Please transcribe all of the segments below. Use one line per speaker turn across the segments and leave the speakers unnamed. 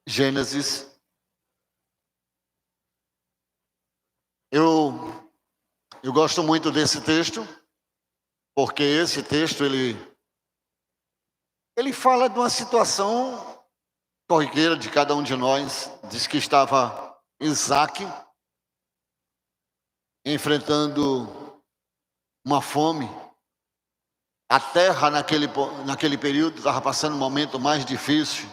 Gênesis. Eu gosto muito desse texto, porque esse texto ele fala de uma situação corriqueira de cada um de nós. Diz que estava Isaac enfrentando uma fome. A terra naquele período estava passando um momento mais difícil.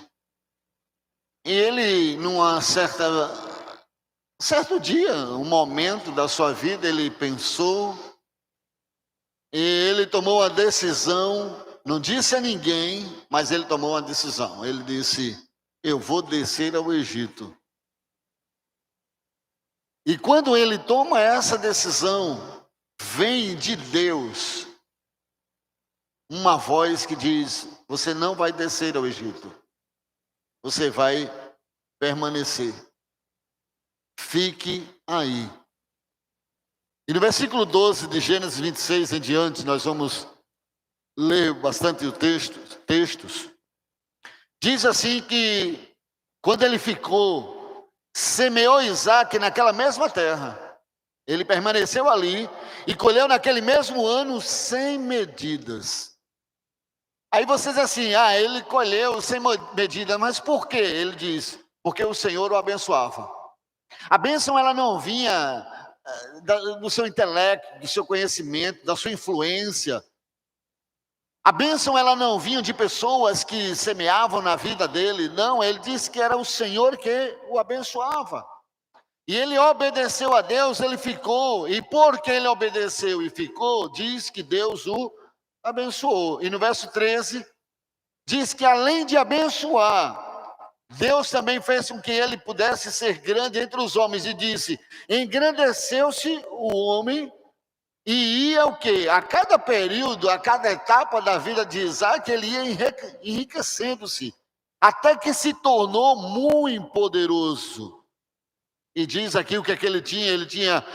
E ele, certo dia, um momento da sua vida, ele pensou e ele tomou a decisão, não disse a ninguém, mas ele tomou uma decisão. Ele disse: eu vou descer ao Egito. E quando ele toma essa decisão, vem de Deus uma voz que diz: você não vai descer ao Egito, você vai permanecer. Fique aí. E no versículo 12 de Gênesis 26 em diante, nós vamos ler bastante textos. Diz assim que quando ele ficou, semeou Isaac naquela mesma terra. Ele permaneceu ali e colheu naquele mesmo ano 100 medidas. Aí você diz assim: ele colheu 100 medidas, mas por quê? Ele diz: porque o Senhor o abençoava. A bênção ela não vinha do seu intelecto, do seu conhecimento, da sua influência. A bênção ela não vinha de pessoas que semeavam na vida dele. Não, ele disse que era o Senhor que o abençoava. E ele obedeceu a Deus, ele ficou. E porque ele obedeceu e ficou, diz que Deus o abençoou. E no verso 13, diz que além de abençoar, Deus também fez com que ele pudesse ser grande entre os homens. E disse: engrandeceu-se o homem. E ia o quê? A cada período, a cada etapa da vida de Isaac, ele ia enriquecendo-se, até que se tornou muito poderoso. E diz aqui o que é que ele tinha. Ele tinha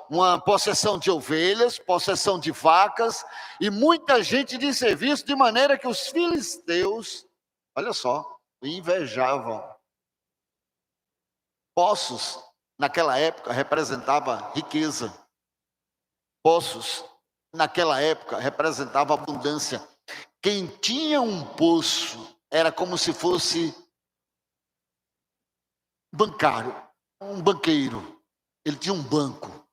uma possessão de ovelhas, possessão de vacas, e muita gente de serviço, de maneira que os filisteus, olha só, invejavam. Poços, naquela época, representava riqueza. Poços, naquela época, representava abundância. Quem tinha um poço era como se fosse bancário, um banqueiro. Ele tinha um banco.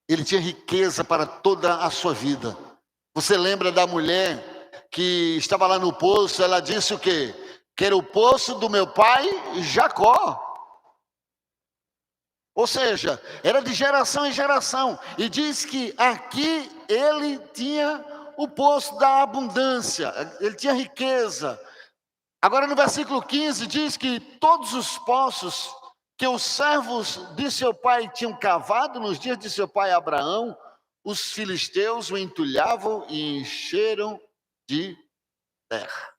Ele tinha riqueza para toda a sua vida. Você lembra da mulher que estava lá no poço? Ela disse o quê? Que era o poço do meu pai Jacó. Ou seja, era de geração em geração. E diz que aqui ele tinha o poço da abundância, ele tinha riqueza. Agora no versículo 15 diz que todos os poços que os servos de seu pai tinham cavado nos dias de seu pai Abraão, os filisteus o entulhavam e encheram de terra.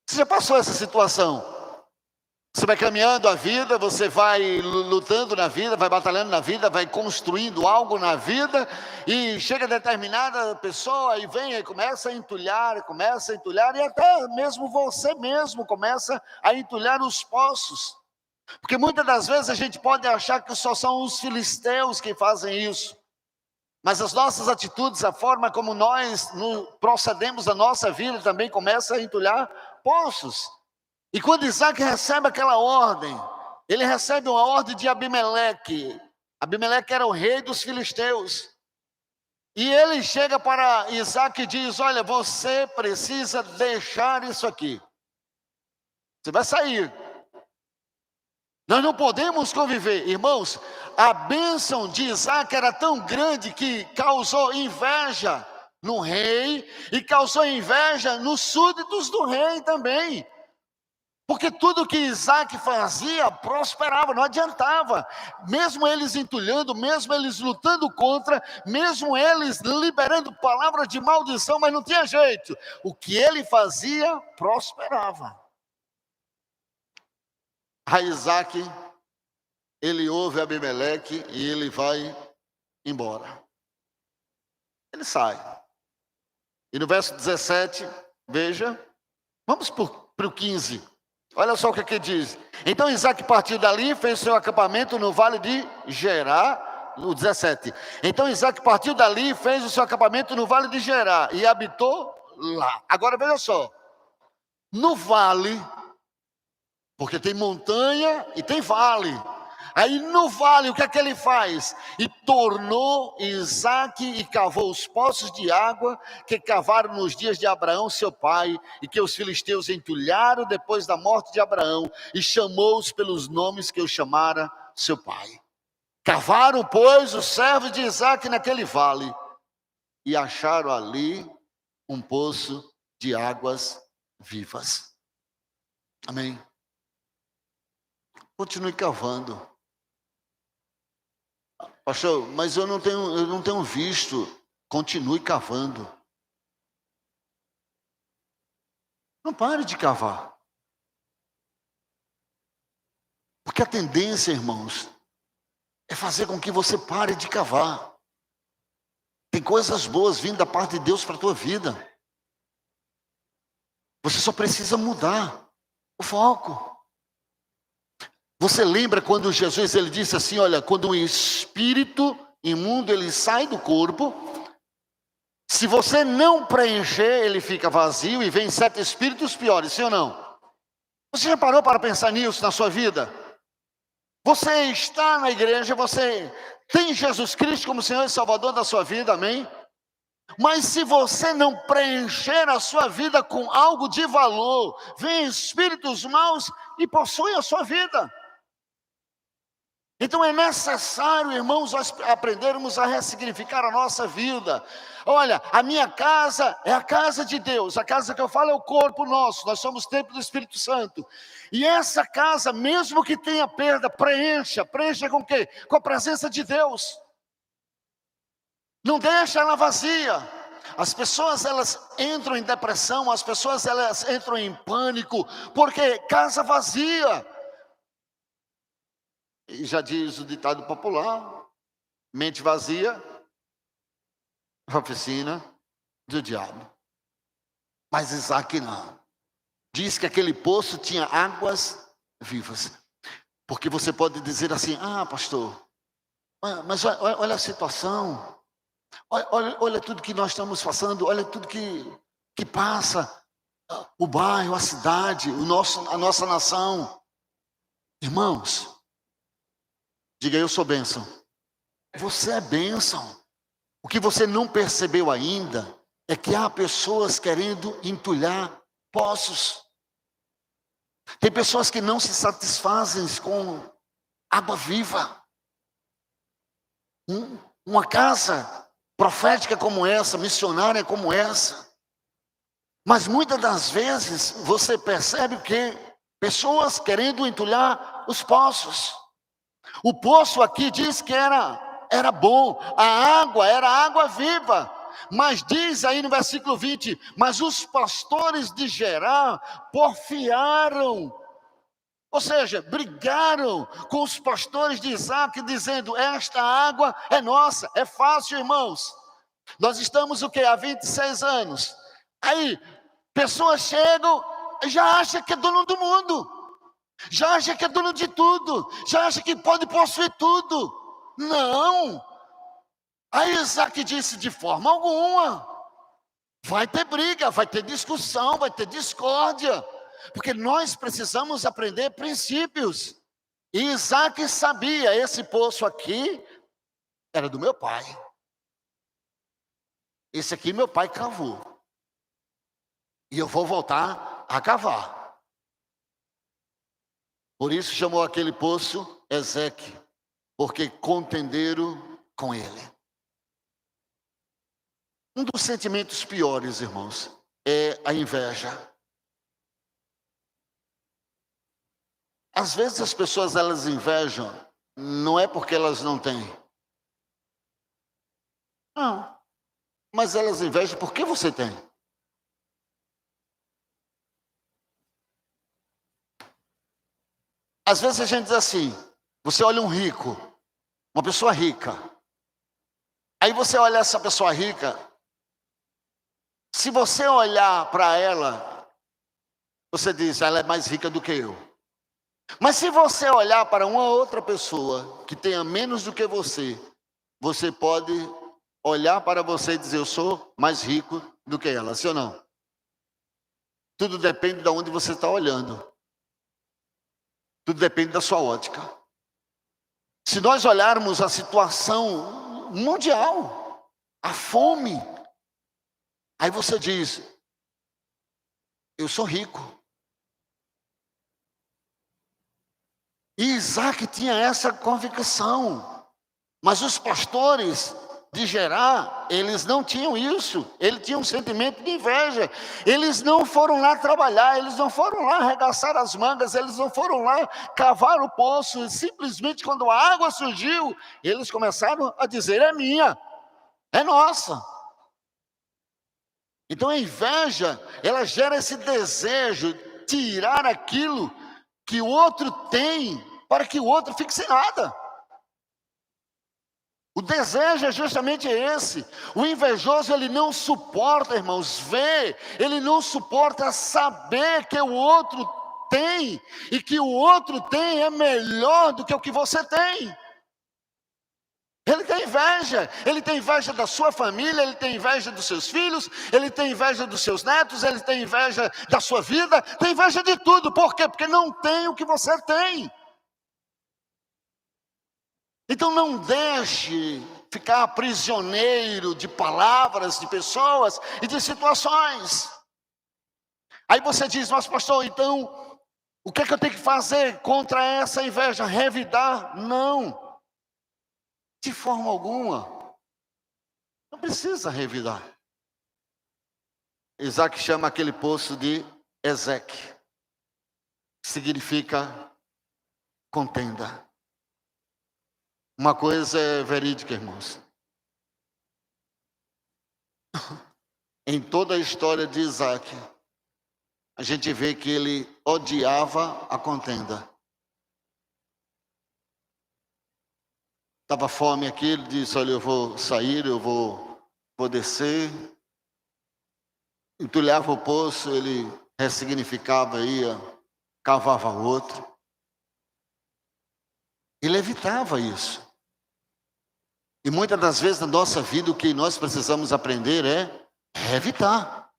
Você já passou essa situação? Você vai caminhando a vida, você vai lutando na vida, vai batalhando na vida, vai construindo algo na vida, e chega determinada pessoa e vem e começa a entulhar, e até mesmo você mesmo começa a entulhar os poços. Porque muitas das vezes a gente pode achar que só são os filisteus que fazem isso. Mas as nossas atitudes, a forma como nós procedemos a nossa vida também começa a entulhar poços. E quando Isaac recebe aquela ordem, ele recebe uma ordem de Abimeleque. Abimeleque era o rei dos filisteus. E ele chega para Isaac e diz: olha, você precisa deixar isso aqui. Você vai sair. Nós não podemos conviver. Irmãos, a bênção de Isaac era tão grande que causou inveja no rei e causou inveja nos súditos do rei também. Porque tudo que Isaac fazia prosperava, não adiantava. Mesmo eles entulhando, mesmo eles lutando contra, mesmo eles liberando palavras de maldição, mas não tinha jeito. O que ele fazia, prosperava. A Isaac, ele ouve Abimeleque e ele vai embora. Ele sai. E no verso 17, veja, vamos por para o 15. Olha só o que diz. Então Isaac partiu dali e fez seu acampamento no vale de Gerar, no 17. Então Isaac partiu dali e fez o seu acampamento no vale de Gerar e habitou lá. Agora veja só, no vale, porque tem montanha e tem vale. Aí no vale, o que é que ele faz? E tornou Isaque e cavou os poços de água que cavaram nos dias de Abraão, seu pai, e que os filisteus entulharam depois da morte de Abraão, e chamou-os pelos nomes que o chamara seu pai. Cavaram, pois, os servos de Isaque naquele vale, e acharam ali um poço de águas vivas. Amém? Continue cavando. Pastor, mas eu não tenho visto. Continue cavando. Não pare de cavar. Porque a tendência, irmãos, é fazer com que você pare de cavar. Tem coisas boas vindo da parte de Deus para a tua vida. Você só precisa mudar o foco. Você lembra quando Jesus ele disse assim, olha, quando um espírito imundo ele sai do corpo, se você não preencher, ele fica vazio e vem 7 espíritos piores, sim ou não? Você já parou para pensar nisso na sua vida? Você está na igreja, você tem Jesus Cristo como Senhor e Salvador da sua vida, amém? Mas se você não preencher a sua vida com algo de valor, vem espíritos maus e possuem a sua vida. Então é necessário, irmãos, nós aprendermos a ressignificar a nossa vida. Olha, a minha casa é a casa de Deus. A casa que eu falo é o corpo nosso. Nós somos templo do Espírito Santo. E essa casa, mesmo que tenha perda, preencha com o quê? Com a presença de Deus. Não deixa ela vazia. As pessoas elas entram em depressão, as pessoas elas entram em pânico, porque casa vazia. E já diz o ditado popular, mente vazia, oficina do diabo. Mas Isaac não. Diz que aquele poço tinha águas vivas. Porque você pode dizer assim, pastor, mas olha a situação. Olha tudo que nós estamos passando, olha tudo que passa. O bairro, a cidade, a nossa nação. Irmãos, diga, eu sou bênção. Você é bênção. O que você não percebeu ainda é que há pessoas querendo entulhar poços. Tem pessoas que não se satisfazem com água viva. Uma casa profética como essa, missionária como essa. Mas muitas das vezes você percebe que pessoas querendo entulhar os poços. O poço aqui diz que era bom, a água era água viva. Mas diz aí no versículo 20, mas os pastores de Gerar porfiaram, ou seja, brigaram com os pastores de Isaac, dizendo, esta água é nossa. É fácil, irmãos. Nós estamos o quê? Há 26 anos. Aí, pessoas chegam e já acham que é dono do mundo. Já acha que é dono de tudo, já acha que pode possuir tudo. Não. Aí Isaac disse, de forma alguma. Vai ter briga, vai ter discussão, vai ter discórdia. Porque nós precisamos aprender princípios. E Isaac sabia, esse poço aqui era do meu pai. Esse aqui meu pai cavou. E eu vou voltar a cavar. Por isso chamou aquele poço Ezeque, porque contenderam com ele. Um dos sentimentos piores, irmãos, é a inveja. Às vezes as pessoas elas invejam, não é porque elas não têm. Não, mas elas invejam porque você tem. Às vezes a gente diz assim, você olha um rico, uma pessoa rica. Aí você olha essa pessoa rica, se você olhar para ela, Você diz, ela é mais rica do que eu. Mas se você olhar para uma outra pessoa que tenha menos do que você pode olhar para você e dizer, eu sou mais rico do que ela, sim ou não? Tudo depende de onde você está olhando. Tudo depende da sua ótica. Se nós olharmos a situação mundial, a fome, aí você diz, eu sou rico. E Isaac tinha essa convicção. Mas os pastores de Gerar, eles não tinham isso. Eles tinham um sentimento de inveja. Eles não foram lá trabalhar, eles não foram lá arregaçar as mangas, eles não foram lá cavar o poço. E simplesmente quando a água surgiu, eles começaram a dizer, é minha, é nossa. Então a inveja, ela gera esse desejo de tirar aquilo que o outro tem, para que o outro fique sem nada. O desejo é justamente esse. O invejoso, ele não suporta, irmãos, ver, ele não suporta saber que o outro tem, e que o outro tem é melhor do que o que você tem. Ele tem inveja da sua família, ele tem inveja dos seus filhos, ele tem inveja dos seus netos, ele tem inveja da sua vida, tem inveja de tudo. Por quê? Porque não tem o que você tem. Então não deixe ficar prisioneiro de palavras, de pessoas e de situações. Aí você diz, mas pastor, então, o que é que eu tenho que fazer contra essa inveja? Revidar? Não. De forma alguma. Não precisa revidar. Isaac chama aquele poço de Ezeque. Significa contenda. Uma coisa é verídica, irmãos. Em toda a história de Isaac, a gente vê que ele odiava a contenda. Estava fome aqui, ele disse, olha, eu vou sair, eu vou descer. Entulhava o poço, ele ressignificava, ia, cavava outro. Ele evitava isso. E muitas das vezes na nossa vida o que nós precisamos aprender é evitar.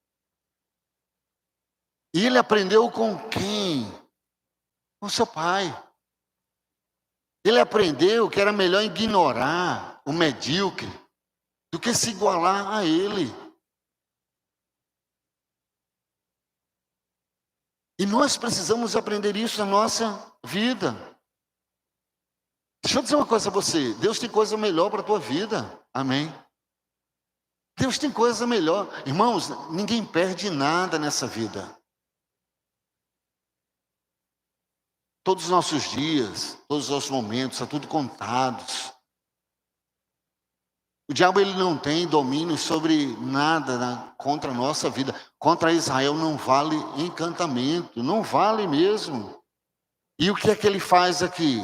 E ele aprendeu com quem? Com seu pai. Ele aprendeu que era melhor ignorar o medíocre do que se igualar a ele. E nós precisamos aprender isso na nossa vida. Deixa eu dizer uma coisa a você. Deus tem coisa melhor para a tua vida. Amém? Deus tem coisa melhor. Irmãos, ninguém perde nada nessa vida. Todos os nossos dias, todos os nossos momentos, está tudo contados. O diabo ele não tem domínio sobre nada contra a nossa vida. Contra Israel não vale encantamento, não vale mesmo. E o que é que ele faz aqui?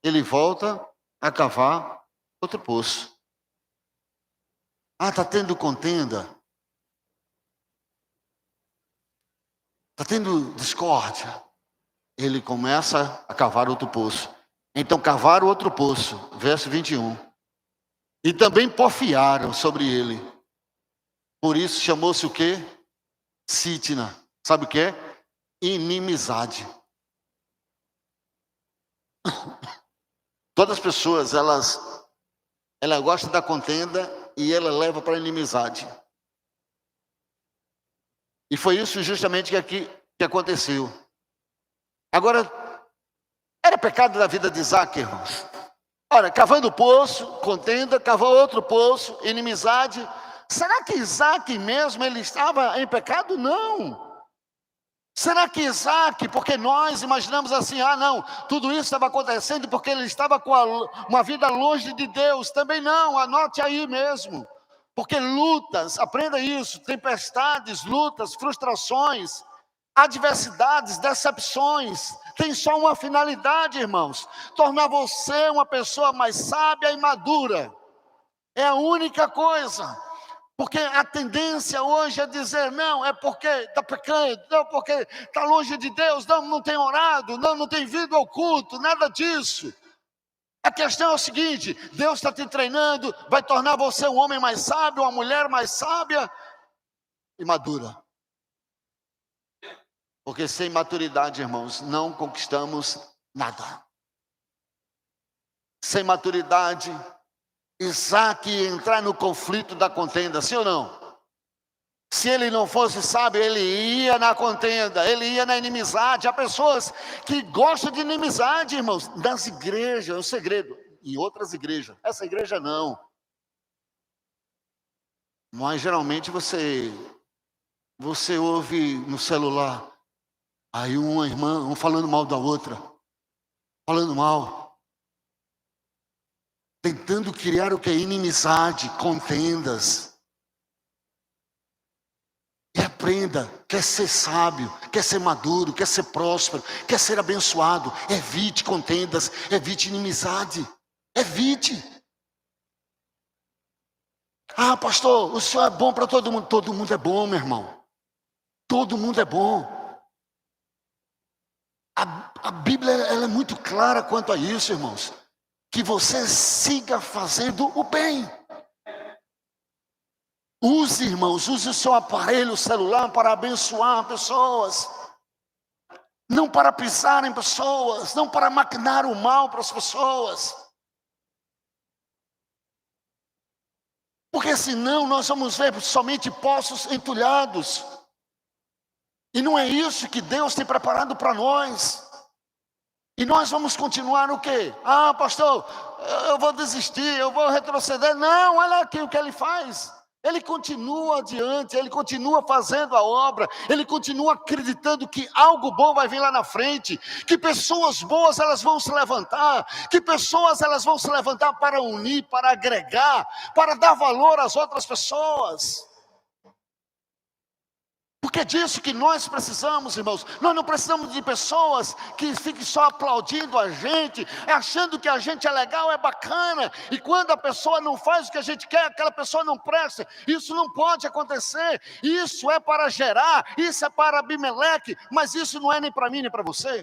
Ele volta a cavar outro poço. Ah, está tendo contenda? Está tendo discórdia? Ele começa a cavar outro poço. Então cavaram outro poço, verso 21. E também porfiaram sobre ele. Por isso chamou-se o quê? Sitna. Sabe o que é? Inimizade. Todas as pessoas, elas gostam da contenda e ela leva para a inimizade. E foi isso justamente que aconteceu. Agora, era pecado da vida de Isaac, irmãos. Olha, cavando poço, contenda, cavou outro poço, inimizade. Será que Isaac mesmo, ele estava em pecado? Não. Será que Isaac, porque nós imaginamos assim, não, tudo isso estava acontecendo porque ele estava com uma vida longe de Deus. Também não, anote aí mesmo. Porque lutas, aprenda isso, tempestades, lutas, frustrações, adversidades, decepções, tem só uma finalidade, irmãos: tornar você uma pessoa mais sábia e madura. É a única coisa. Porque a tendência hoje é dizer, não, é porque está pecando, não, porque está longe de Deus, não tem orado, não tem vindo ao culto, nada disso. A questão é o seguinte: Deus está te treinando, vai tornar você um homem mais sábio, uma mulher mais sábia e madura. Porque sem maturidade, irmãos, não conquistamos nada. Sem maturidade, Isaac ia entrar no conflito da contenda, sim ou não? Se ele não fosse sábio, ele ia na contenda, ele ia na inimizade. Há pessoas que gostam de inimizade, irmãos, das igrejas, é um segredo. Em outras igrejas, essa igreja não. Mas geralmente você ouve no celular, aí uma irmã, um falando mal da outra, falando mal. Tentando criar o que é inimizade, contendas. E aprenda, quer ser sábio, quer ser maduro, quer ser próspero, quer ser abençoado. Evite contendas, evite inimizade, evite. Ah, pastor, o senhor é bom para todo mundo. Todo mundo é bom, meu irmão. Todo mundo é bom. A Bíblia ela é muito clara quanto a isso, irmãos. Que você siga fazendo o bem. Use, irmãos, use o seu aparelho celular para abençoar pessoas. Não para pisar em pessoas, não para maquinar o mal para as pessoas. Porque senão nós vamos ver somente poços entulhados. E não é isso que Deus tem preparado para nós. E nós vamos continuar o quê? Ah, pastor, eu vou desistir, eu vou retroceder. Não, olha aqui o que ele faz. Ele continua adiante, ele continua fazendo a obra, ele continua acreditando que algo bom vai vir lá na frente, que pessoas boas elas vão se levantar, que pessoas elas vão se levantar para unir, para agregar, para dar valor às outras pessoas. Porque é disso que nós precisamos, irmãos. Nós não precisamos de pessoas que fiquem só aplaudindo a gente, achando que a gente é legal, é bacana. E quando a pessoa não faz o que a gente quer, aquela pessoa não presta. Isso não pode acontecer. Isso é para Gerar, isso é para Abimeleque, mas isso não é nem para mim, nem para você.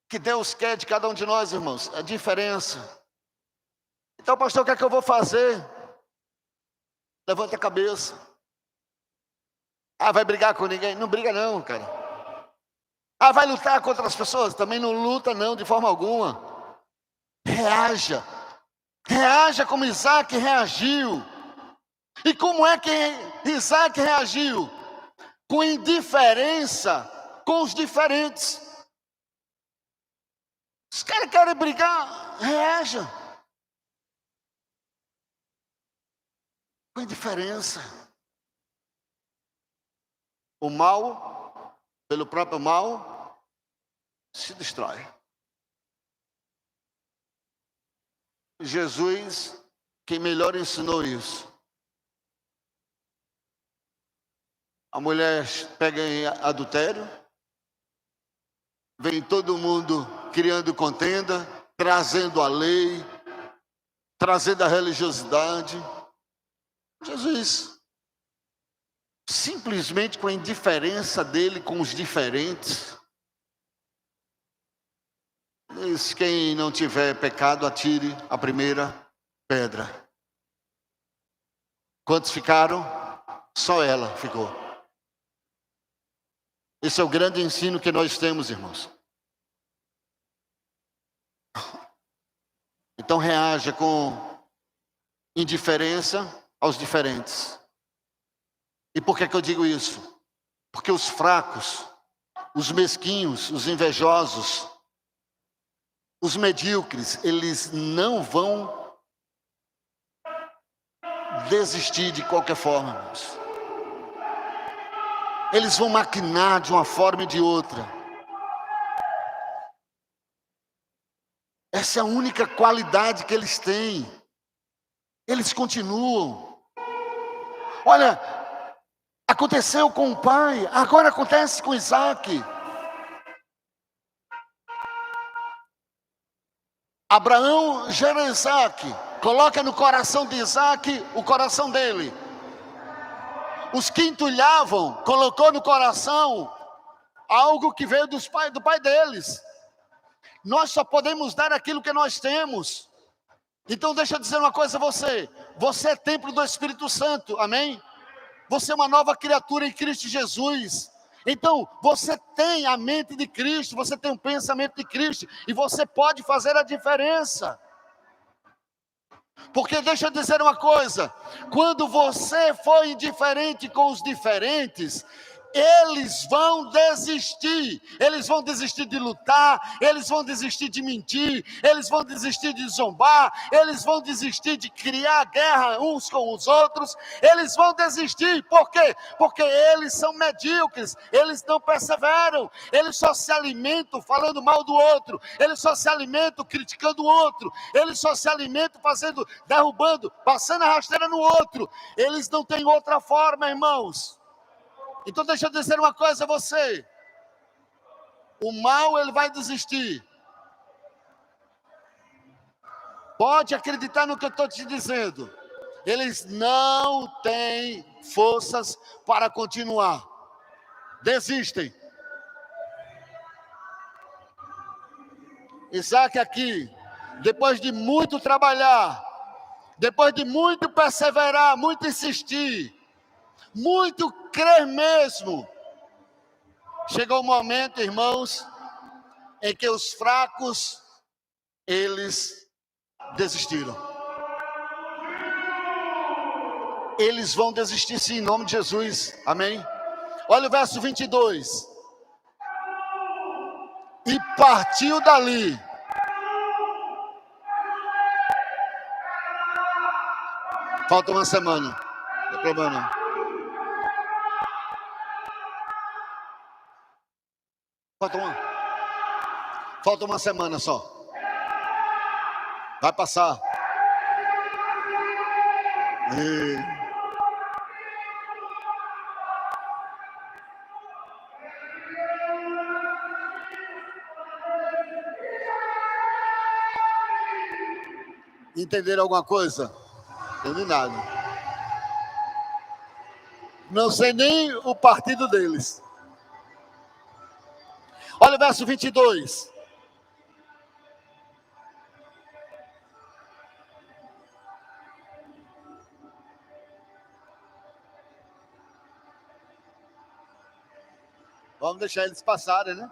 O que Deus quer de cada um de nós, irmãos, é diferença. Então, pastor, o que é que eu vou fazer? Levanta a cabeça. Ah, vai brigar com ninguém? Não briga não, cara. Ah, vai lutar contra as pessoas? Também não luta não, de forma alguma. Reaja. Reaja como Isaac reagiu. E como é que Isaac reagiu? Com indiferença com os diferentes. Os caras querem brigar, reaja. Com indiferença. O mal, pelo próprio mal, se destrói. Jesus, quem melhor ensinou isso. A mulher pega em adultério, vem todo mundo criando contenda, trazendo a lei, trazendo a religiosidade. Jesus, simplesmente com a indiferença dele com os diferentes, diz: quem não tiver pecado, atire a primeira pedra. Quantos ficaram? Só ela ficou. Esse é o grande ensino que nós temos, irmãos. Então reaja com indiferença aos diferentes. E por que eu digo isso? Porque os fracos, os mesquinhos, os invejosos, os medíocres, eles não vão desistir de qualquer forma, irmãos. Eles vão maquinar de uma forma e de outra. Essa é a única qualidade que eles têm. Eles continuam. Olha, aconteceu com o pai, agora acontece com Isaac. Abraão gera Isaac. Coloca no coração de Isaac o coração dele. Os que entulhavam, colocou no coração algo que veio do pai deles. Nós só podemos dar aquilo que nós temos. Então deixa eu dizer uma coisa a você. Você é templo do Espírito Santo, amém? Você é uma nova criatura em Cristo Jesus. Então você tem a mente de Cristo, você tem um pensamento de Cristo, e você pode fazer a diferença. Porque deixa eu dizer uma coisa, quando você for indiferente com os diferentes, eles vão desistir de lutar, eles vão desistir de mentir, eles vão desistir de zombar, eles vão desistir de criar guerra uns com os outros, eles vão desistir, por quê? Porque eles são medíocres, eles não perseveram, eles só se alimentam falando mal do outro, eles só se alimentam criticando o outro, eles só se alimentam derrubando, passando a rasteira no outro, eles não têm outra forma, irmãos. Então deixa eu dizer uma coisa a você, o mal ele vai desistir, pode acreditar no que eu estou te dizendo, eles não têm forças para continuar, desistem. Isaac aqui, depois de muito trabalhar, depois de muito perseverar, muito insistir, muito crer mesmo, chegou o momento, irmãos, em que os fracos, eles desistiram. Eles vão desistir sim, em nome de Jesus, amém? Olha o verso 22. E partiu dali. Falta uma semana, não tem problema não. Falta uma semana só. Vai passar. Entenderam alguma coisa? Não entendi nada. Não sei nem o partido deles. Olha o verso 22. Vamos deixar eles passarem, né?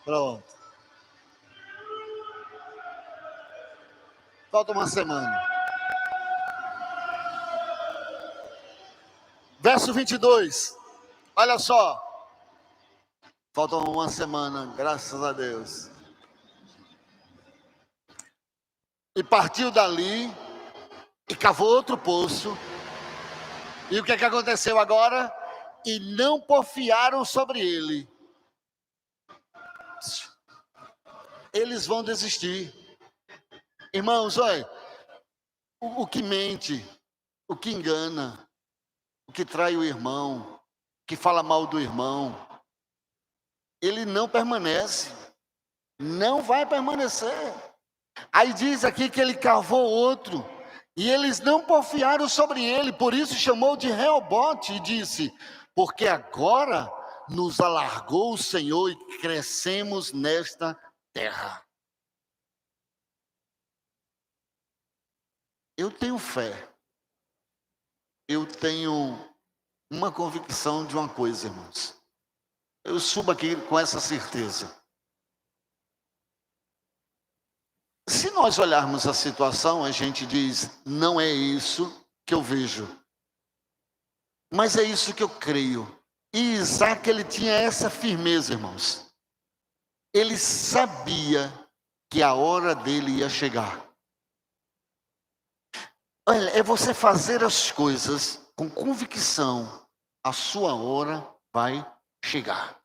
Pronto. Falta uma semana. Verso 22. Olha só. Falta uma semana, graças a Deus. E partiu dali e cavou outro poço. E o que aconteceu agora? E não porfiaram sobre ele. eles vão desistir. Irmãos, olha, o que mente, o que engana, o que trai o irmão, o que fala mal do irmão, ele não permanece, não vai permanecer. Aí diz aqui que ele cavou outro, e eles não porfiaram sobre ele, por isso chamou de Reobote e disse: porque agora nos alargou o Senhor e crescemos nesta terra. Eu tenho fé, eu tenho uma convicção de uma coisa, irmãos. Eu subo aqui com essa certeza. Se nós olharmos a situação, a gente diz, não é isso que eu vejo, mas é isso que eu creio. E Isaac, ele tinha essa firmeza, irmãos. Ele sabia que a hora dele ia chegar. Olha, é você fazer as coisas com convicção, a sua hora vai chegar.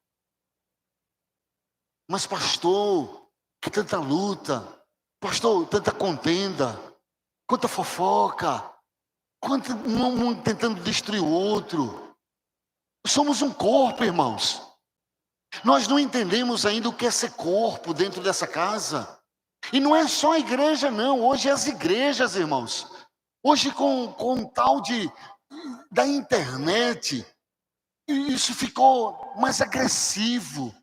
Mas pastor, que tanta luta, pastor, tanta contenda, quanta fofoca, quanto um tentando destruir o outro. Somos um corpo, irmãos. Nós não entendemos ainda o que é ser corpo dentro dessa casa. E não é só a igreja, não. Hoje as igrejas, irmãos. Hoje com o tal da internet, isso ficou mais agressivo.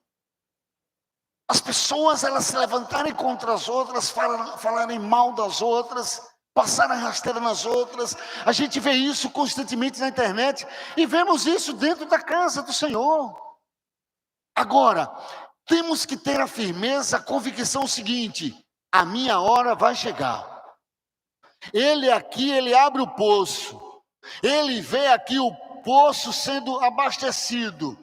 As pessoas, elas se levantarem contra as outras, falarem mal das outras, passarem rasteira nas outras. A gente vê isso constantemente na internet e vemos isso dentro da casa do Senhor. Agora, temos que ter a firmeza, a convicção seguinte: a minha hora vai chegar. Ele aqui, ele abre o poço. Ele vê aqui o poço sendo abastecido.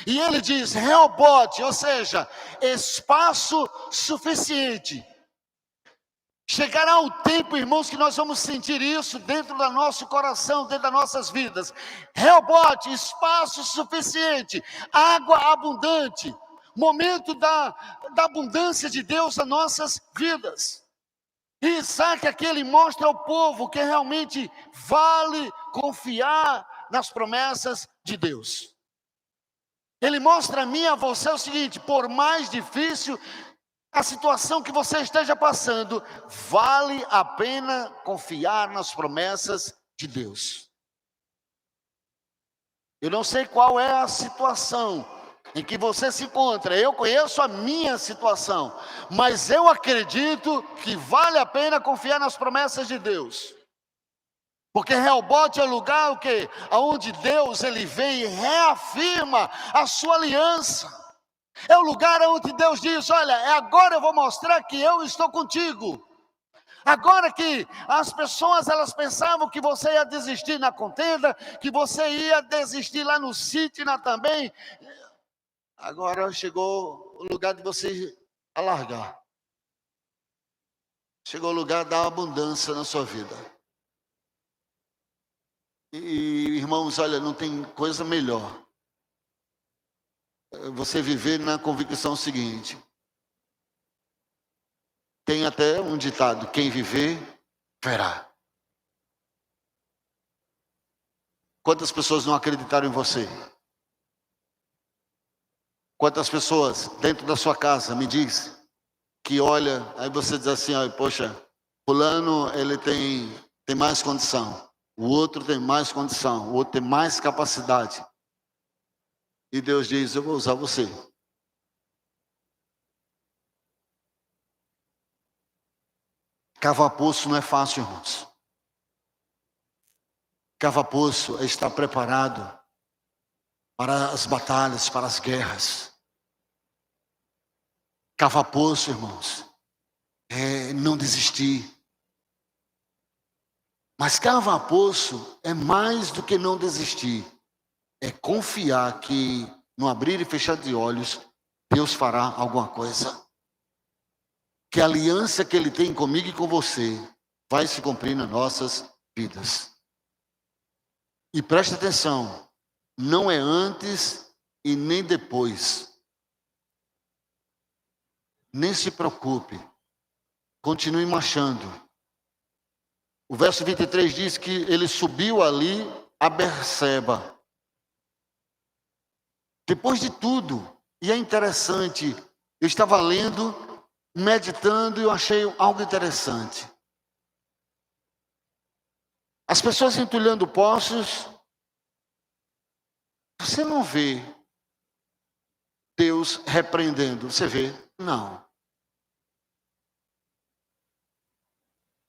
E ele diz, Reobote, ou seja, espaço suficiente. Chegará o tempo, irmãos, que nós vamos sentir isso dentro do nosso coração, dentro das nossas vidas. Reobote, espaço suficiente, água abundante. Momento da abundância de Deus nas nossas vidas. E Isaac aqui, ele mostra ao povo que realmente vale confiar nas promessas de Deus. Ele mostra a mim e a você o seguinte: por mais difícil a situação que você esteja passando, vale a pena confiar nas promessas de Deus. Eu não sei qual é a situação em que você se encontra, eu conheço a minha situação, mas eu acredito que vale a pena confiar nas promessas de Deus. Porque Reobote é o lugar o quê? Onde Deus ele vem e reafirma a sua aliança. É o lugar onde Deus diz, olha, agora eu vou mostrar que eu estou contigo. Agora que as pessoas elas pensavam que você ia desistir na contenda, que você ia desistir lá no Sítio também. Agora chegou o lugar de você alargar. Chegou o lugar da abundância na sua vida. E irmãos, olha, não tem coisa melhor. Você viver na convicção seguinte. Tem até um ditado, quem viver, verá. Quantas pessoas não acreditaram em você? Quantas pessoas dentro da sua casa me diz que olha, aí você diz assim, ó, poxa, fulano ele tem mais condição, o outro tem mais condição, o outro tem mais capacidade. E Deus diz, eu vou usar você. Cavar poço não é fácil, irmãos. Cavar poço é estar preparado para as batalhas, para as guerras. Cavar poço, irmãos, é não desistir. Mas cavar poço é mais do que não desistir. É confiar que no abrir e fechar de olhos, Deus fará alguma coisa. Que a aliança que Ele tem comigo e com você vai se cumprir nas nossas vidas. E preste atenção, não é antes e nem depois. nem se preocupe, continue marchando. O verso 23 diz que ele subiu ali a Berseba. Depois de tudo, e é interessante, eu estava lendo, meditando e eu achei algo interessante. As pessoas entulhando poços, você não vê Deus repreendendo, você vê? Não.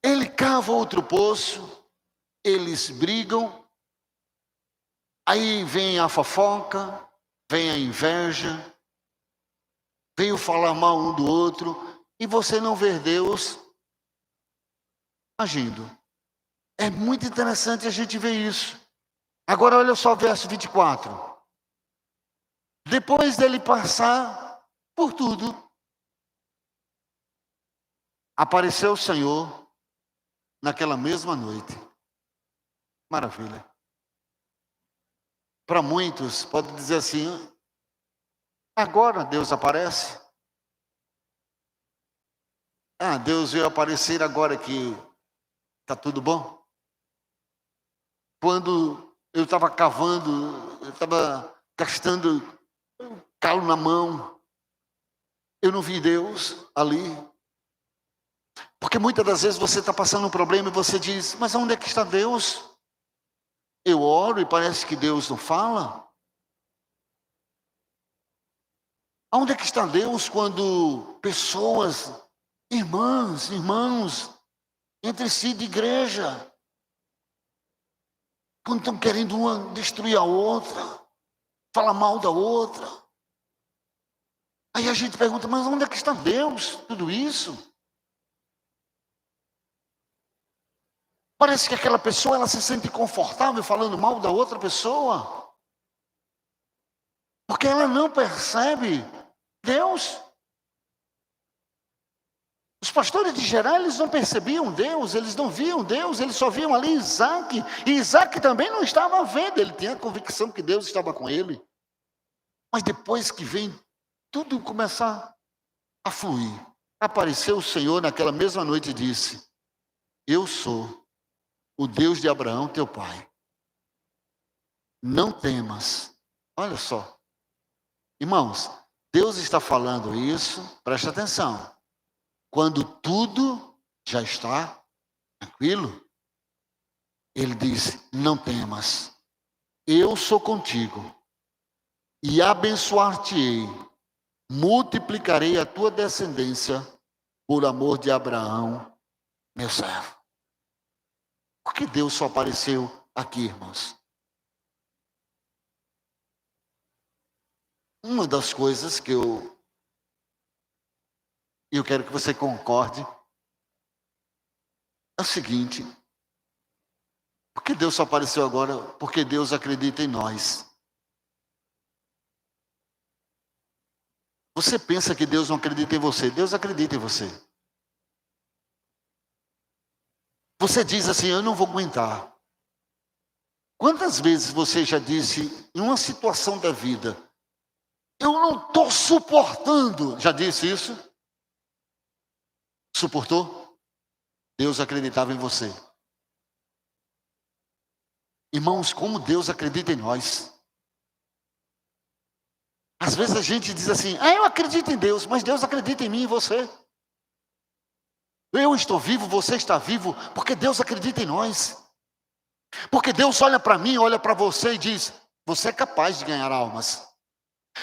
Ele cava outro poço, eles brigam, aí vem a fofoca, vem a inveja, vem o falar mal um do outro, e você não vê Deus agindo. É muito interessante a gente ver isso. Agora olha só o verso 24. Depois dele passar por tudo, apareceu o Senhor naquela mesma noite. Maravilha. Para muitos, pode dizer assim, agora Deus aparece. Deus veio aparecer agora que está tudo bom. Quando eu estava cavando, eu estava gastando calo na mão, eu não vi Deus ali. Porque muitas das vezes você está passando um problema e você diz, mas onde é que está Deus? Eu oro e parece que Deus não fala. Onde é que está Deus quando pessoas, irmãos, entre si de igreja, quando estão querendo uma destruir a outra, falar mal da outra. Aí a gente pergunta, mas onde é que está Deus? Tudo isso? Parece que aquela pessoa, ela se sente confortável falando mal da outra pessoa. Porque ela não percebe Deus. Os pastores de Gerar, eles não percebiam Deus, eles não viam Deus, eles só viam ali Isaac. E Isaac também não estava vendo, ele tinha a convicção que Deus estava com ele. Mas depois que vem tudo começar a fluir, apareceu o Senhor naquela mesma noite e disse, eu sou o Deus de Abraão, teu pai. Não temas. Olha só. Irmãos, Deus está falando isso, preste atenção. Quando tudo já está tranquilo, ele diz, não temas. Eu sou contigo e abençoar-te-ei. Multiplicarei a tua descendência por amor de Abraão, meu servo. Por que Deus só apareceu aqui, irmãos? Uma das coisas que eu quero que você concorde é o seguinte. Por que Deus só apareceu agora? Porque Deus acredita em nós. Você pensa que Deus não acredita em você? Deus acredita em você. Você diz assim, eu não vou aguentar. Quantas vezes você já disse, em uma situação da vida, eu não estou suportando. Já disse isso? Suportou? Deus acreditava em você. Irmãos, como Deus acredita em nós. Às vezes a gente diz assim, eu acredito em Deus, mas Deus acredita em mim e em você. Eu estou vivo, você está vivo, porque Deus acredita em nós. Porque Deus olha para mim, olha para você e diz, você é capaz de ganhar almas.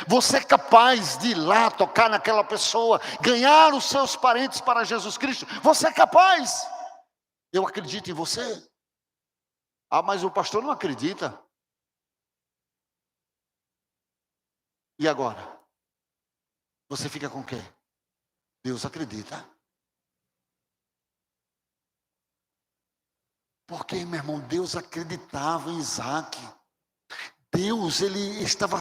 Você é capaz de ir lá, tocar naquela pessoa, ganhar os seus parentes para Jesus Cristo. Você é capaz. Eu acredito em você. Mas o pastor não acredita. E agora? Você fica com quem? Deus acredita. Porque, meu irmão, Deus acreditava em Isaac. Deus, ele estava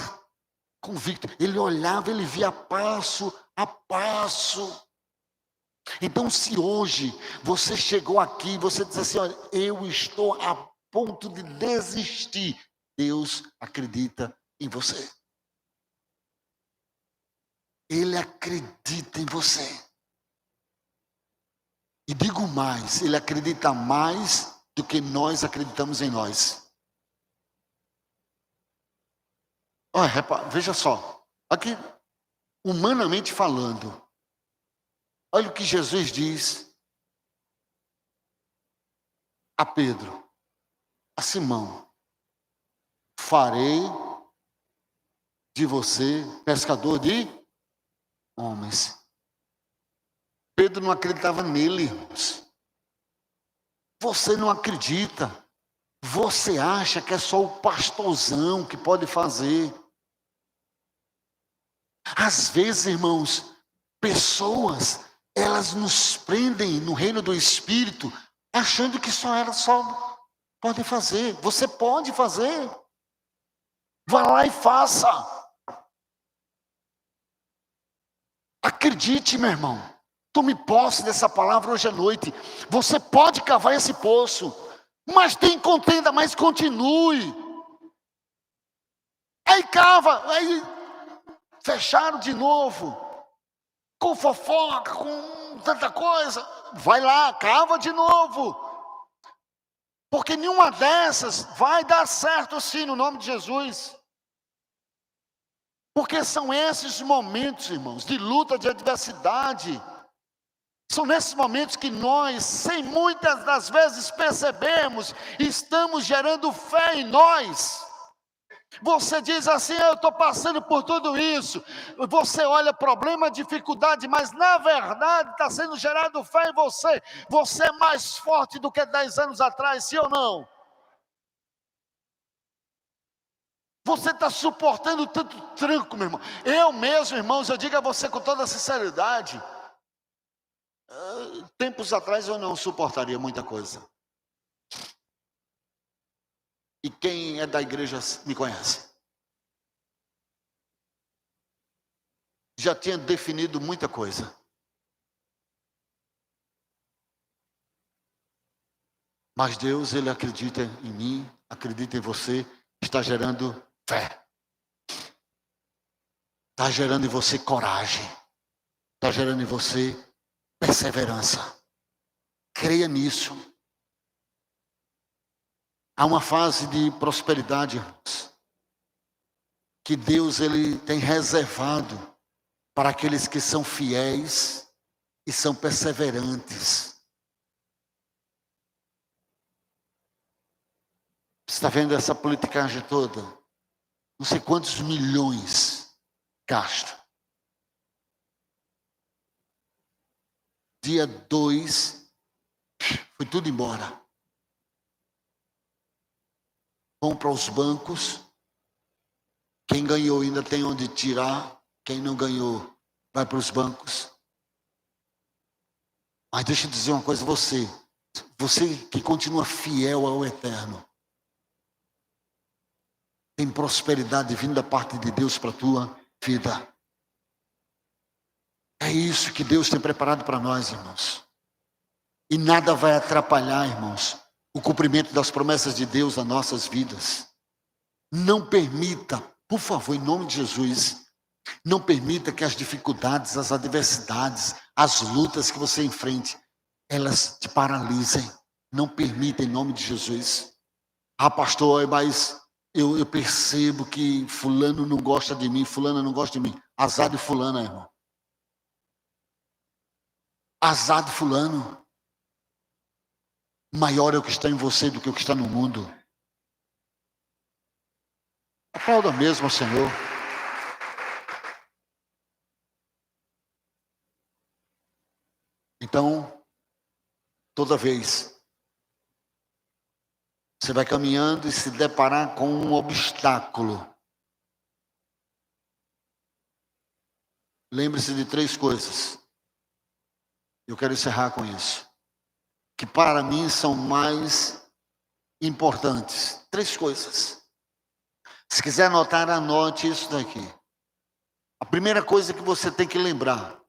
convicto. Ele olhava, ele via passo a passo. Então, se hoje você chegou aqui, você diz assim, olha, eu estou a ponto de desistir. Deus acredita em você. Ele acredita em você. E digo mais, ele acredita mais do que nós acreditamos em nós. Olha, veja só, aqui, humanamente falando, olha o que Jesus diz a Pedro, a Simão: farei de você pescador de homens. Pedro não acreditava nele, irmãos. Você não acredita. Você acha que é só o pastorzão que pode fazer. Às vezes, irmãos, pessoas, elas nos prendem no reino do Espírito, achando que só elas só podem fazer. Você pode fazer. Vá lá e faça. Acredite, meu irmão. Tome posse dessa palavra hoje à noite. Você pode cavar esse poço, mas tem contenda, mas continue. Aí cava, aí fecharam de novo, com fofoca, com tanta coisa. Vai lá, cava de novo, porque nenhuma dessas vai dar certo assim, no nome de Jesus. Porque são esses momentos, irmãos, de luta, de adversidade. São nesses momentos que nós, sem muitas das vezes percebermos, estamos gerando fé em nós. Você diz assim: eu estou passando por tudo isso. Você olha problema, dificuldade, mas na verdade está sendo gerado fé em você. Você é mais forte do que 10 anos atrás, sim ou não? Você está suportando tanto tranco, meu irmão. Eu mesmo, irmãos, eu digo a você com toda sinceridade, tempos atrás eu não suportaria muita coisa. E quem é da igreja me conhece. Já tinha definido muita coisa. Mas Deus, Ele acredita em mim, acredita em você, está gerando fé. Está gerando em você coragem. Está gerando em você perseverança. Creia nisso. Há uma fase de prosperidade, irmãos, que Deus ele tem reservado para aqueles que são fiéis e são perseverantes. Você está vendo essa politicagem toda? Não sei quantos milhões gasto. Dia 2, foi tudo embora. Vão para os bancos. Quem ganhou ainda tem onde tirar. Quem não ganhou vai para os bancos. Mas deixa eu dizer uma coisa a você. Você que continua fiel ao eterno. Tem prosperidade vindo da parte de Deus para a tua vida. É isso que Deus tem preparado para nós, irmãos. E nada vai atrapalhar, irmãos, o cumprimento das promessas de Deus nas nossas vidas. Não permita, por favor, em nome de Jesus, não permita que as dificuldades, as adversidades, as lutas que você enfrente, elas te paralisem. Não permita, em nome de Jesus. Ah, pastor, mas eu percebo que fulano não gosta de mim, fulana não gosta de mim. Azar de fulana, irmão. Azar de fulano. Maior é o que está em você do que o que está no mundo. Aplauda mesmo ao Senhor. Então, toda vez você vai caminhando e se deparar com um obstáculo, lembre-se de 3 coisas. Eu quero encerrar com isso, que para mim são mais importantes. 3 coisas. Se quiser anotar, anote isso daqui. A primeira coisa que você tem que lembrar: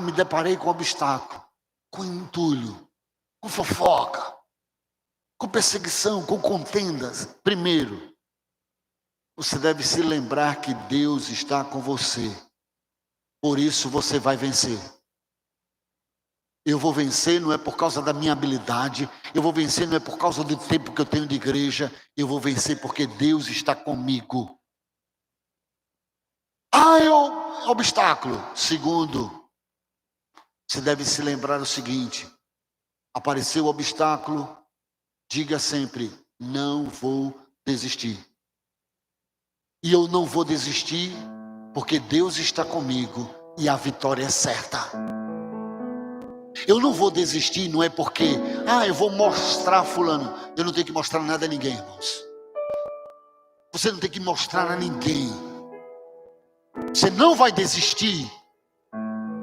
me deparei com obstáculo, com entulho, com fofoca, com perseguição, com contendas. Primeiro, você deve se lembrar que Deus está com você. Por isso você vai vencer. Eu vou vencer não é por causa da minha habilidade. Eu vou vencer não é por causa do tempo que eu tenho de igreja. Eu vou vencer porque Deus está comigo. É um obstáculo. Segundo, você deve se lembrar o seguinte: apareceu o obstáculo, diga sempre: não vou desistir. E eu não vou desistir porque Deus está comigo e a vitória é certa. Eu não vou desistir não é porque eu vou mostrar a fulano. Eu não tenho que mostrar nada a ninguém, irmãos. Você não tem que mostrar a ninguém. Você não vai desistir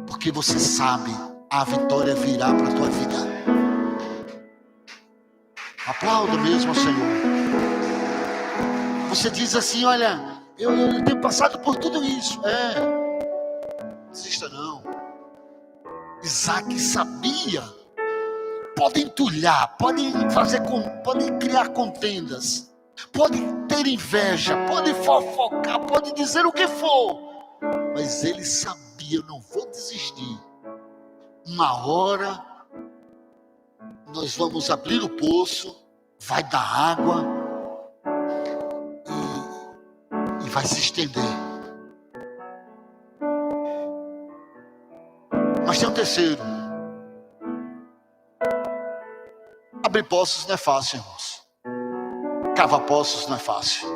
porque você sabe a vitória virá para a tua vida. Aplauda mesmo ao Senhor. Você diz assim: olha, eu tenho passado por tudo isso. Não desista não. Isaac sabia. Podem entulhar, podem criar contendas, podem ter inveja, podem fofocar, podem dizer o que for, mas ele sabia: eu não vou desistir. Uma hora nós vamos abrir o poço, vai dar água e vai se estender. Mas tem um terceiro. Abrir poços não é fácil, irmãos. Cavar poços não é fácil.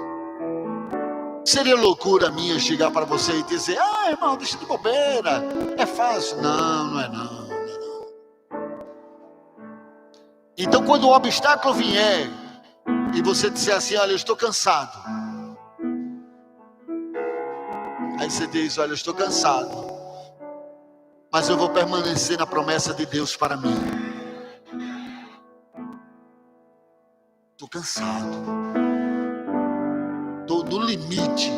Seria loucura minha chegar para você e dizer: irmão, deixa de bobeira, é fácil. Não é não. Então quando o obstáculo vier e você disser assim: olha, eu estou cansado. Aí você diz: olha, eu estou cansado, mas eu vou permanecer na promessa de Deus para mim. Estou cansado, estou no limite,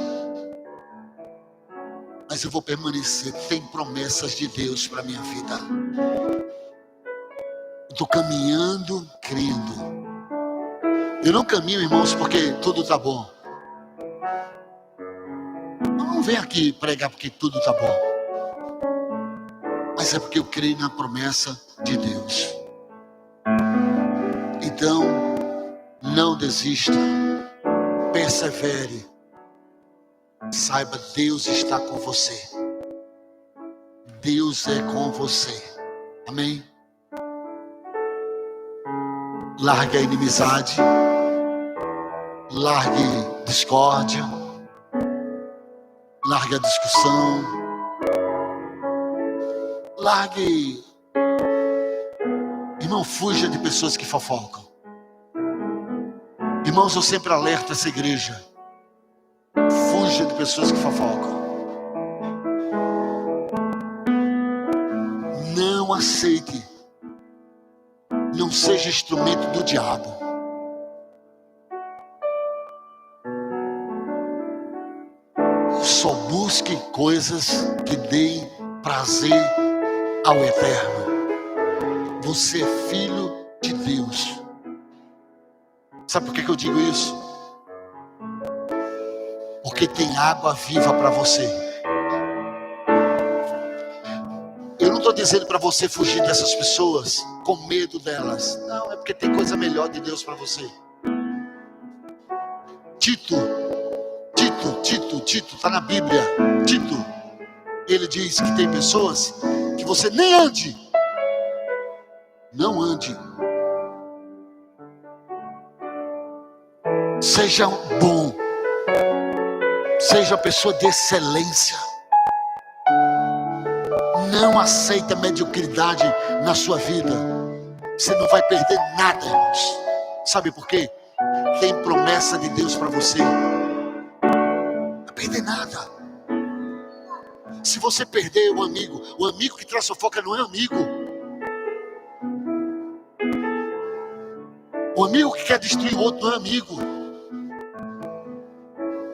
mas eu vou permanecer. Tem promessas de Deus para a minha vida. Estou caminhando, crendo. Eu não caminho, irmãos, porque tudo está bom. Não vem aqui pregar porque tudo está bom, mas é porque eu creio na promessa de Deus. Então, não desista, persevere, saiba, Deus está com você. Deus é com você. Amém? Largue a inimizade, largue discórdia, largue a discussão, largue. Irmão, fuja de pessoas que fofocam. Irmãos, eu sempre alerto essa igreja: fuja de pessoas que fofocam. Não aceite. Não seja instrumento do diabo. Só busque coisas que deem prazer ao Eterno. Você é filho de Deus. Sabe por que eu digo isso? Porque tem água viva para você. Eu não estou dizendo para você fugir dessas pessoas com medo delas. Não, é porque tem coisa melhor de Deus para você. Tito, está na Bíblia. Tito, ele diz que tem pessoas que você nem ande. Não ande. Seja bom. Seja pessoa de excelência. Não aceita mediocridade na sua vida. Você não vai perder nada, irmãos. Sabe por quê? Tem promessa de Deus para você. Não vai perder nada. Se você perder o amigo que traz fofoca não é amigo. O amigo que quer destruir o outro não é amigo.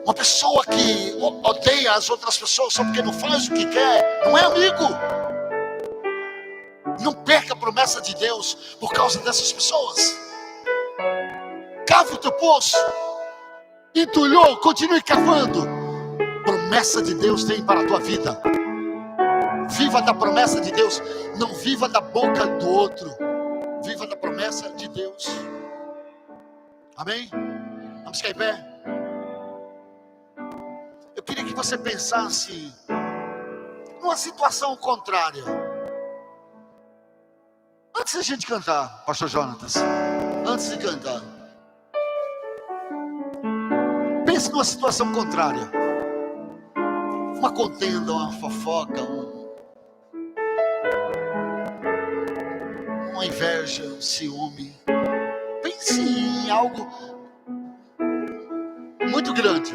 Uma pessoa que odeia as outras pessoas só porque não faz o que quer, não é amigo. Não perca a promessa de Deus por causa dessas pessoas. Cave o teu poço. Entulhou, continue cavando. Promessa de Deus tem para a tua vida. Viva da promessa de Deus. Não viva da boca do outro. Viva da promessa de Deus. Amém? Vamos ficar em pé. Eu queria que você pensasse numa situação contrária. Antes da gente cantar, Pastor Jonatas, antes de cantar, pense numa situação contrária. Uma contenda, uma fofoca, uma inveja, um ciúme. Pense em algo muito grande,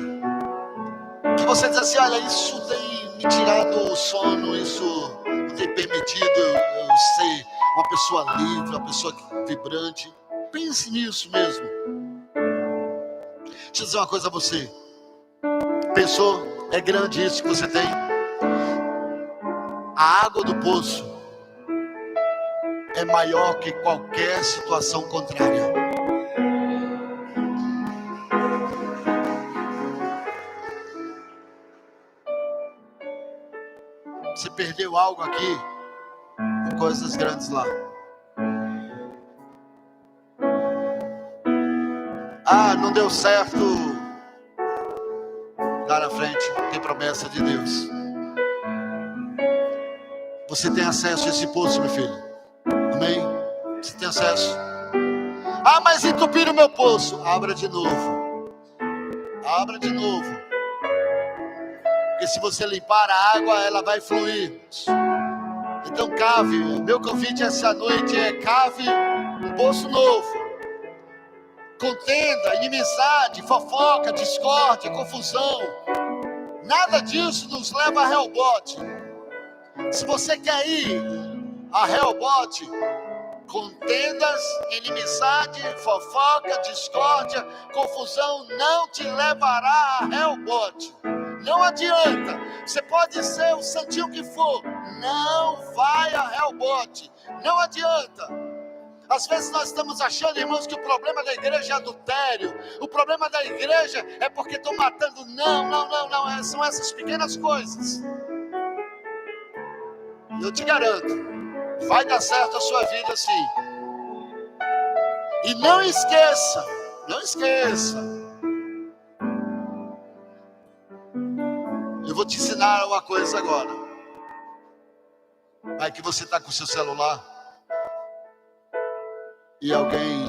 que você diz assim: olha, isso tem me tirado o sono, isso tem permitido eu ser uma pessoa livre, uma pessoa vibrante. Pense nisso mesmo. Deixa eu dizer uma coisa a você. Pensou? É grande isso que você tem? A água do poço é maior que qualquer situação contrária. Você perdeu algo aqui, com coisas grandes lá. Ah, não deu certo lá na frente. Tem promessa de Deus. Você tem acesso a esse poço, meu filho. Amém? Você tem acesso. Ah, mas entupiram o meu poço. Abra de novo. Abra de novo. Porque se você limpar a água, ela vai fluir. Então cave. Meu convite essa noite é: cave um poço novo. Contenda, inimizade, fofoca, discórdia, confusão. Nada disso nos leva a Rehobote. Se você quer ir a Rehobote, contendas, inimizade, fofoca, discórdia, confusão não te levará a Rehobote. Não adianta. Você pode ser o santinho que for, não vai a Rehobote. Não adianta. Às vezes nós estamos achando, irmãos, que o problema da igreja é adultério. O problema da igreja é porque estão matando. Não. São essas pequenas coisas. Eu te garanto, vai dar certo a sua vida sim. E não esqueça. Eu vou te ensinar uma coisa agora. Aí que você está com o seu celular e alguém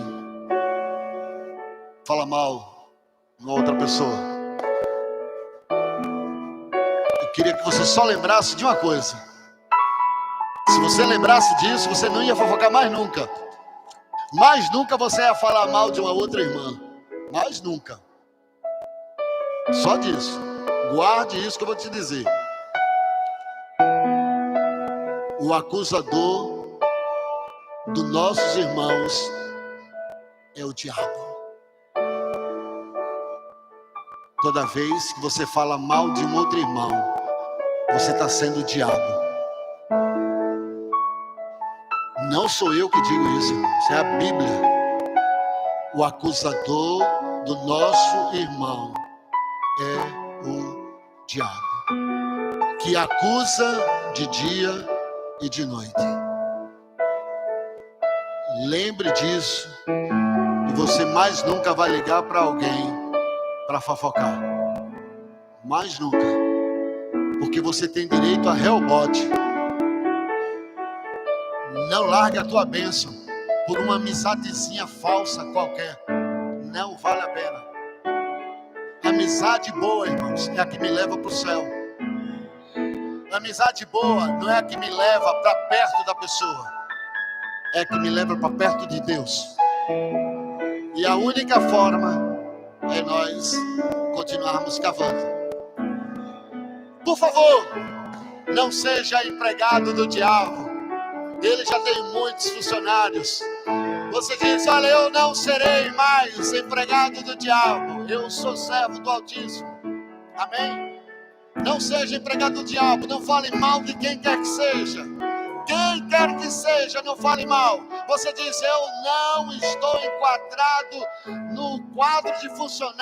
fala mal de uma outra pessoa. Eu queria que você só lembrasse de uma coisa. Se você lembrasse disso, você não ia fofocar mais nunca. Mais nunca você ia falar mal de uma outra irmã. Mais nunca. Só disso. Guarde isso que eu vou te dizer. O acusador dos nossos irmãos é o diabo. Toda vez que você fala mal de um outro irmão, você está sendo o diabo. Não sou eu que digo isso, isso é a Bíblia. O acusador do nosso irmão é o diabo, que acusa de dia e de noite. Lembre disso, e você mais nunca vai ligar para alguém para fofocar. Mais nunca. Porque você tem direito a Rehobote. Não largue a tua bênção por uma amizadezinha falsa qualquer. Não vale a pena. Amizade boa, irmãos, é a que me leva para o céu. Amizade boa não é a que me leva para perto da pessoa, é a que me leva para perto de Deus. E a única forma é nós continuarmos cavando. Por favor, não seja empregado do diabo. Ele já tem muitos funcionários. Você diz: olha, eu não serei mais empregado do diabo. Eu sou servo do Altíssimo. Amém? Não seja empregado do diabo. Não fale mal de quem quer que seja. Quem quer que seja, não fale mal. Você diz: eu não estou enquadrado no quadro de funcionário